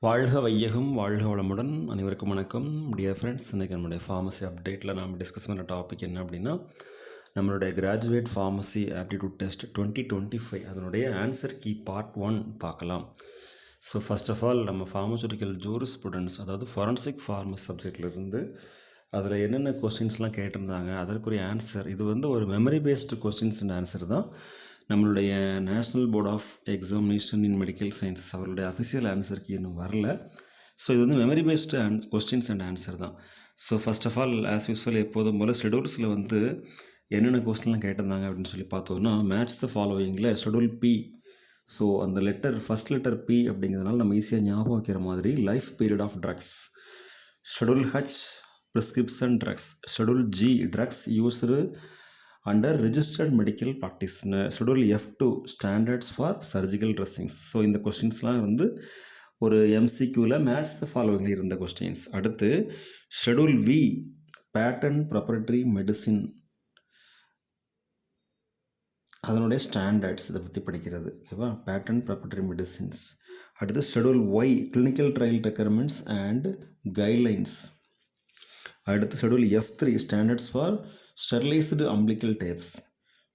வாழ்க வையகம் வாழ்க வளமுடன் அனைவருக்கும் வணக்கம் டியர் ஃப்ரெண்ட்ஸ். இன்றைக்கி நம்மளுடைய ஃபார்மசி அப்டேட்டில் நாம் டிஸ்கஸ் பண்ணுற டாபிக் என்ன அப்படின்னா, நம்மளுடைய கிராஜுவேட் ஃபார்மசி ஆப்டிடியூட் டெஸ்ட் 2025 அதனுடைய ஆன்சர் கீ பார்ட் 1 பார்க்கலாம். ஸோ ஃபர்ஸ்ட் ஆஃப் ஆல் நம்ம ஃபார்மசூட்டிக்கல் ஜூரிஸ்ப்ருடன்ஸ் அதாவது ஃபாரன்சிக் ஃபார்மசி சப்ஜெக்ட்லேருந்து அதில் என்னென்ன கொஸ்டின்ஸ்லாம் கேட்டிருந்தாங்க அதற்குரிய ஆன்சர். இது ஒரு memory based questions and answer தான். நம்மளுடைய national board of examination in medical sciences அவருடைய அஃபிஷியல் ஆன்சருக்கு இன்னும் வரல. ஸோ இது memory based questions and answer தான். So first of all as usual எப்போதும் போல் ஷெடியூல்ஸில் என்னென்ன கொஸ்டின்லாம் கேட்டிருந்தாங்க அப்படின்னு சொல்லி பார்த்தோன்னா, மேட்ச் த ஃபாலோவிங்கில் ஷெடியூல் பி. ஸோ அந்த ஃபஸ்ட் லெட்டர் பி அப்படிங்கிறதுனால நம்ம ஈஸியாக ஞாபகம் வைக்கிற மாதிரி life period of drugs. Schedule H prescription drugs. Schedule G drugs used under registered medical practice. Schedule F2 standards for surgical dressings. So இந்த கொஸ்டின்ஸ்லாம் ஒரு MCQவில் மேட்ச் த ஃபாலோவிங்கில் இருந்த கொஸ்டின்ஸ். அடுத்து schedule V patent proprietary medicine அதனுடைய standards இதை பற்றி படிக்கிறது. ஓகேவா, பேட்டன் ப்ராப்பர்ட்டரி மெடிசின்ஸ். அடுத்து schedule Y clinical trial requirements and guidelines. அடுத்து schedule F3 standards for sterilized umbilical tapes.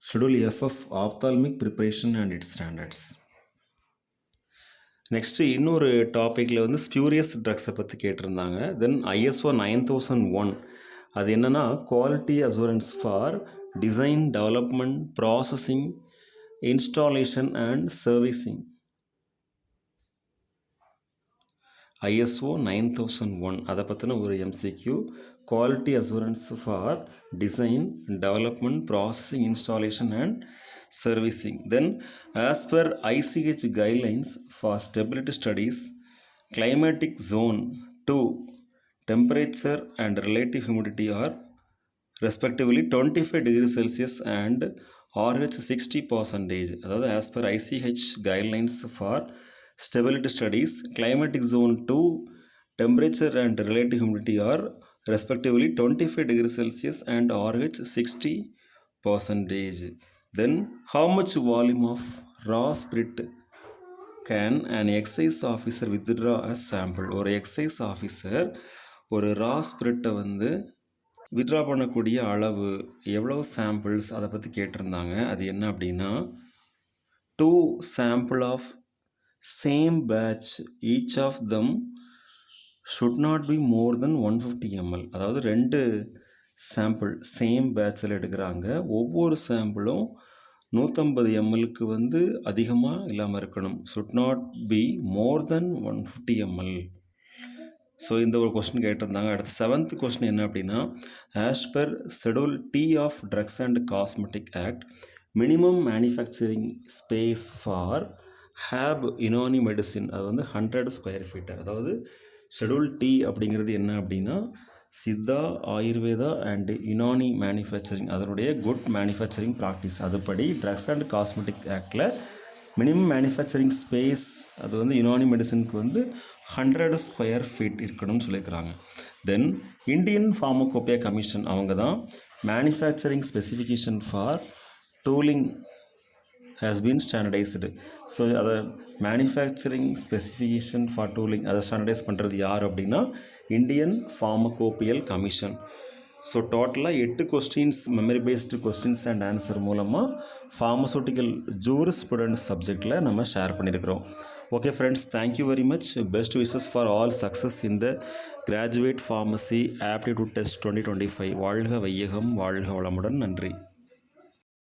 Schedule FF ophthalmic preparation and its standards. Next இன்னொரு டாப்பிக்கில் spurious ட்ரக்ஸை பற்றி கேட்டிருந்தாங்க. தென் ISO 9001 அது என்னென்னா quality assurance for design development processing installation and servicing. ISO 9001 அதை பற்றின ஒரு MCQ. Quality assurance for design development processing installation and servicing. Then as per ICH guidelines for stability studies climatic zone 2 temperature and relative humidity are respectively 25 degree Celsius and RH 60%. அதாவது as per ICH guidelines for stability studies climatic zone 2 temperature and relative humidity are respectively 25 degrees Celsius and RH 60%. Then how much volume of raw spirit can an excise officer withdraw as sample? ஒரு excise officer ஒரு raw spirit withdraw பண்ணக்கூடிய அளவு எவ்வளோ samples அதை பற்றி கேட்டிருந்தாங்க. அது என்ன அப்படின்னா 2 sample of same batch each of them should not be more than 150 ml. அதாவது 2 சாம்பிள் சேம் பேட்சில் எடுக்கிறாங்க. ஒவ்வொரு சாம்பிளும் 150 mlக்கு அதிகமாக இல்லாமல் இருக்கணும். should not be more than 150 ml. So இந்த ஒரு கொஸ்டின் கேட்டிருந்தாங்க. அடுத்து 7th கொஸ்டின் என்ன அப்படின்னா, as per schedule T of drugs and cosmetic act minimum manufacturing space for ஹேப் யுனானி மெடிசின் அது 100 ஸ்கொயர் ஃபீட்டர். அதாவது ஷெடியூல் T அப்படிங்கிறது என்ன அப்படின்னா, சித்தா ஆயுர்வேதா அண்ட் யுனானி மேனுஃபேக்சரிங் அதனுடைய குட் மேனுஃபேக்சரிங் ப்ராக்டிஸ் அதுபடி ட்ரக்ஸ் அண்ட் காஸ்மெட்டிக் ஆக்டில் மினிமம் மேனுஃபேக்சரிங் ஸ்பேஸ் அது யுனானி மெடிசனுக்கு 100 ஸ்கொயர் ஃபீட் இருக்கணும்னு சொல்லியிருக்கிறாங்க. தென் இந்தியன் ஃபார்மகோபியா கமிஷன் அவங்க தான் manufacturing specification for tooling has been standardized. ஸோ அதை மேனுஃபேக்சரிங் ஸ்பெசிஃபிகேஷன் ஃபார் டூலிங் அதை ஸ்டாண்டர்டைஸ் பண்ணுறது யார் அப்படின்னா இந்தியன் ஃபார்மகோபியல் கமிஷன். ஸோ டோட்டலாக 8 questions memory based questions and answer மூலமாக ஃபார்மசூட்டிக்கல் ஜூரிஸ்ப்ருடன்ஸ் சப்ஜெக்டில் நம்ம ஷேர் பண்ணியிருக்கிறோம். Okay friends, thank you very much. Best wishes for all success in the graduate pharmacy aptitude test 2025. வாழ்க வையகம் வாழ்க வளமுடன். நன்றி.